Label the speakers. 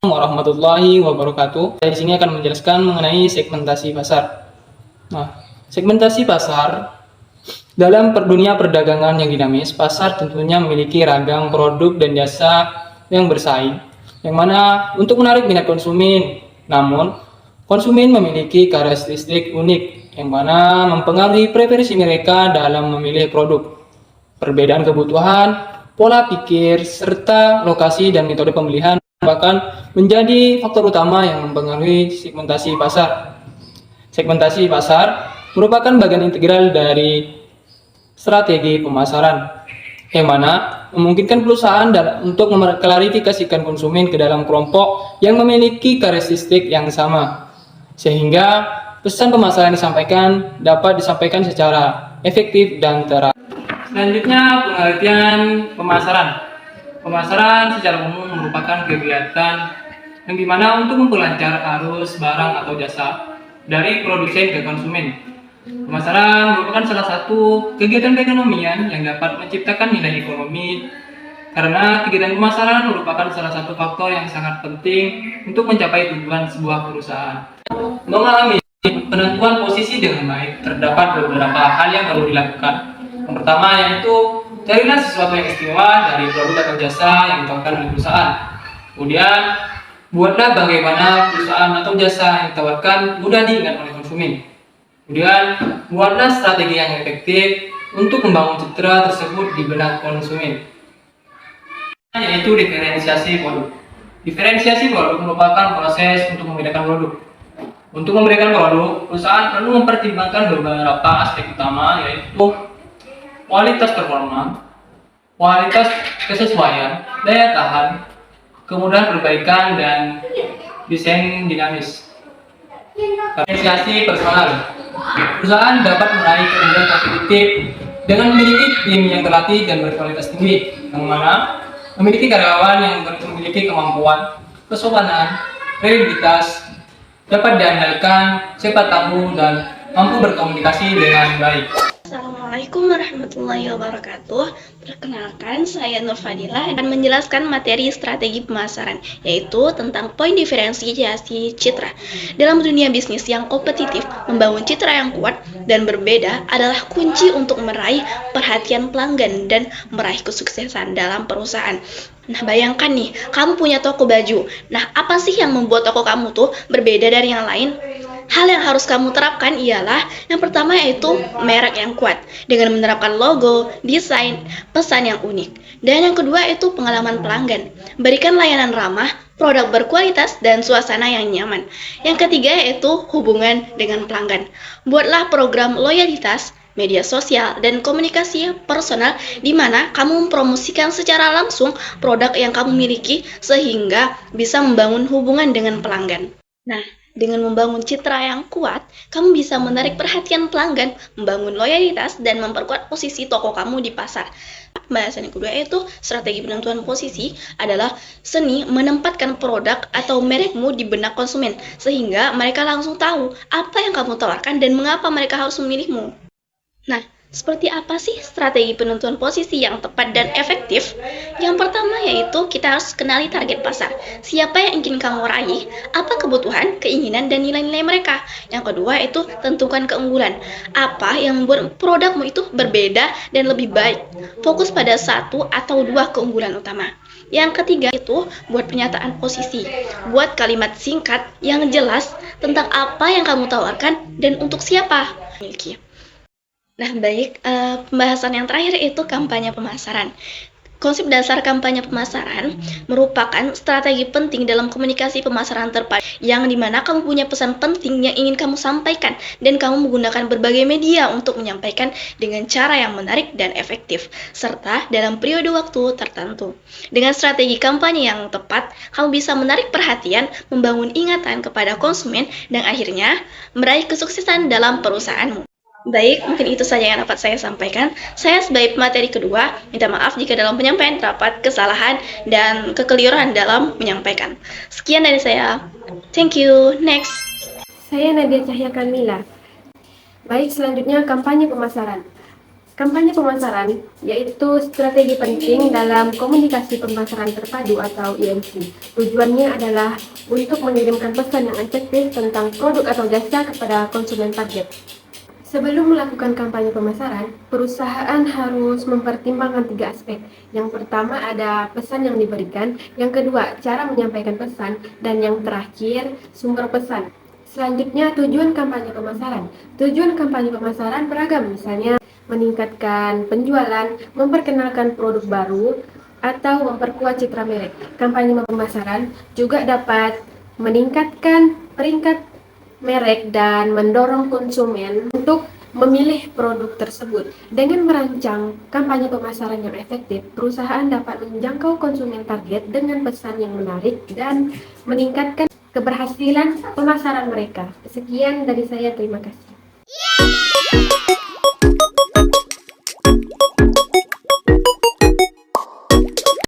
Speaker 1: Warahmatullahi wabarakatuh. Saya di sini akan menjelaskan mengenai segmentasi pasar. Nah, segmentasi pasar dalam dunia perdagangan yang dinamis, pasar tentunya memiliki ragam produk dan jasa yang bersaing, yang mana untuk menarik minat konsumen. Namun, konsumen memiliki karakteristik unik, yang mana mempengaruhi preferensi mereka dalam memilih produk. Perbedaan kebutuhan, pola pikir, serta lokasi dan metode pembelian bahkan menjadi faktor utama yang mempengaruhi segmentasi pasar. Segmentasi pasar merupakan bagian integral dari strategi pemasaran, yang mana memungkinkan perusahaan untuk mengklarifikasikan konsumen ke dalam kelompok yang memiliki karakteristik yang sama, sehingga pesan pemasaran disampaikan dapat disampaikan secara efektif dan terarah. Selanjutnya, pengertian pemasaran. Pemasaran secara umum merupakan kegiatan yang dimana untuk memperlancar arus barang atau jasa dari produsen ke konsumen. Pemasaran merupakan salah satu kegiatan perekonomian yang dapat menciptakan nilai ekonomi, karena kegiatan pemasaran merupakan salah satu faktor yang sangat penting untuk mencapai tujuan sebuah perusahaan. Memahami penentuan posisi dengan baik, terdapat beberapa hal yang perlu dilakukan. Yang pertama yaitu carilah sesuatu yang istimewa dari produk atau jasa yang ditawarkan oleh perusahaan. Kemudian, buatlah bagaimana perusahaan atau jasa yang ditawarkan mudah diingat oleh konsumen. Kemudian, buatlah strategi yang efektif untuk membangun citra tersebut di benak konsumen. Yaitu diferensiasi produk. Diferensiasi produk merupakan proses untuk membedakan produk. Untuk memberikan produk, perusahaan perlu mempertimbangkan beberapa aspek utama, yaitu kualitas performa, kualitas kesesuaian, daya tahan, kemudahan perbaikan, dan desain dinamis. Diferensiasi personal. Perusahaan dapat meraih keunggulan kompetitif dengan memiliki tim yang terlatih dan berkualitas tinggi, yang mana memiliki karyawan yang memiliki kemampuan, kesopanan, kredibilitas, dapat diandalkan, cepat tahu, dan mampu berkomunikasi dengan baik.
Speaker 2: Assalamualaikum warahmatullahi wabarakatuh. Perkenalkan, saya Nur Fadilah akan menjelaskan materi strategi pemasaran, yaitu tentang poin diferensiasi citra. Dalam dunia bisnis yang kompetitif, membangun citra yang kuat dan berbeda adalah kunci untuk meraih perhatian pelanggan dan meraih kesuksesan dalam perusahaan. Nah, bayangkan nih, kamu punya toko baju. Nah, apa sih yang membuat toko kamu tuh berbeda dari yang lain? Hal yang harus kamu terapkan ialah yang pertama yaitu merek yang kuat dengan menerapkan logo, desain, pesan yang unik. Dan yang kedua itu pengalaman pelanggan. Berikan layanan ramah, produk berkualitas, dan suasana yang nyaman. Yang ketiga yaitu hubungan dengan pelanggan. Buatlah program loyalitas, media sosial, dan komunikasi personal di mana kamu mempromosikan secara langsung produk yang kamu miliki sehingga bisa membangun hubungan dengan pelanggan. Nah, dengan membangun citra yang kuat, kamu bisa menarik perhatian pelanggan, membangun loyalitas, dan memperkuat posisi toko kamu di pasar. Pembahasan yang kedua yaitu strategi penentuan posisi adalah seni menempatkan produk atau merekmu di benak konsumen, sehingga mereka langsung tahu apa yang kamu tawarkan dan mengapa mereka harus memilihmu. Nah, seperti apa sih strategi penentuan posisi yang tepat dan efektif? Yang pertama yaitu kita harus kenali target pasar. Siapa yang ingin kamu raih? Apa kebutuhan, keinginan, dan nilai-nilai mereka? Yang kedua itu tentukan keunggulan. Apa yang membuat produkmu itu berbeda dan lebih baik? Fokus pada satu atau dua keunggulan utama. Yang ketiga itu buat pernyataan posisi. Buat kalimat singkat yang jelas tentang apa yang kamu tawarkan dan untuk siapa miliki. Nah, baik, pembahasan yang terakhir itu kampanye pemasaran. Konsep dasar kampanye pemasaran merupakan strategi penting dalam komunikasi pemasaran terpadu, yang dimana kamu punya pesan penting yang ingin kamu sampaikan, dan kamu menggunakan berbagai media untuk menyampaikan dengan cara yang menarik dan efektif, serta dalam periode waktu tertentu. Dengan strategi kampanye yang tepat, kamu bisa menarik perhatian, membangun ingatan kepada konsumen, dan akhirnya meraih kesuksesan dalam perusahaanmu. Baik, mungkin itu saja yang dapat saya sampaikan. Saya sebagai pemateri kedua, minta maaf jika dalam penyampaian terdapat kesalahan dan kekeliruan dalam menyampaikan. Sekian dari saya. Thank you. Next.
Speaker 3: Saya Nadia Cahya Kamila. Baik, selanjutnya kampanye pemasaran. Kampanye pemasaran yaitu strategi penting dalam komunikasi pemasaran terpadu atau IMC. Tujuannya adalah untuk mengirimkan pesan yang efektif tentang produk atau jasa kepada konsumen target. Sebelum melakukan kampanye pemasaran, perusahaan harus mempertimbangkan 3 aspek. Yang pertama ada pesan yang diberikan, yang kedua cara menyampaikan pesan, dan yang terakhir sumber pesan. Selanjutnya tujuan kampanye pemasaran. Tujuan kampanye pemasaran beragam, misalnya meningkatkan penjualan, memperkenalkan produk baru, atau memperkuat citra merek. Kampanye pemasaran juga dapat meningkatkan peringkat merek dan mendorong konsumen untuk memilih produk tersebut. Dengan merancang kampanye pemasaran yang efektif, perusahaan dapat menjangkau konsumen target dengan pesan yang menarik dan meningkatkan keberhasilan pemasaran mereka. Sekian dari saya, terima kasih.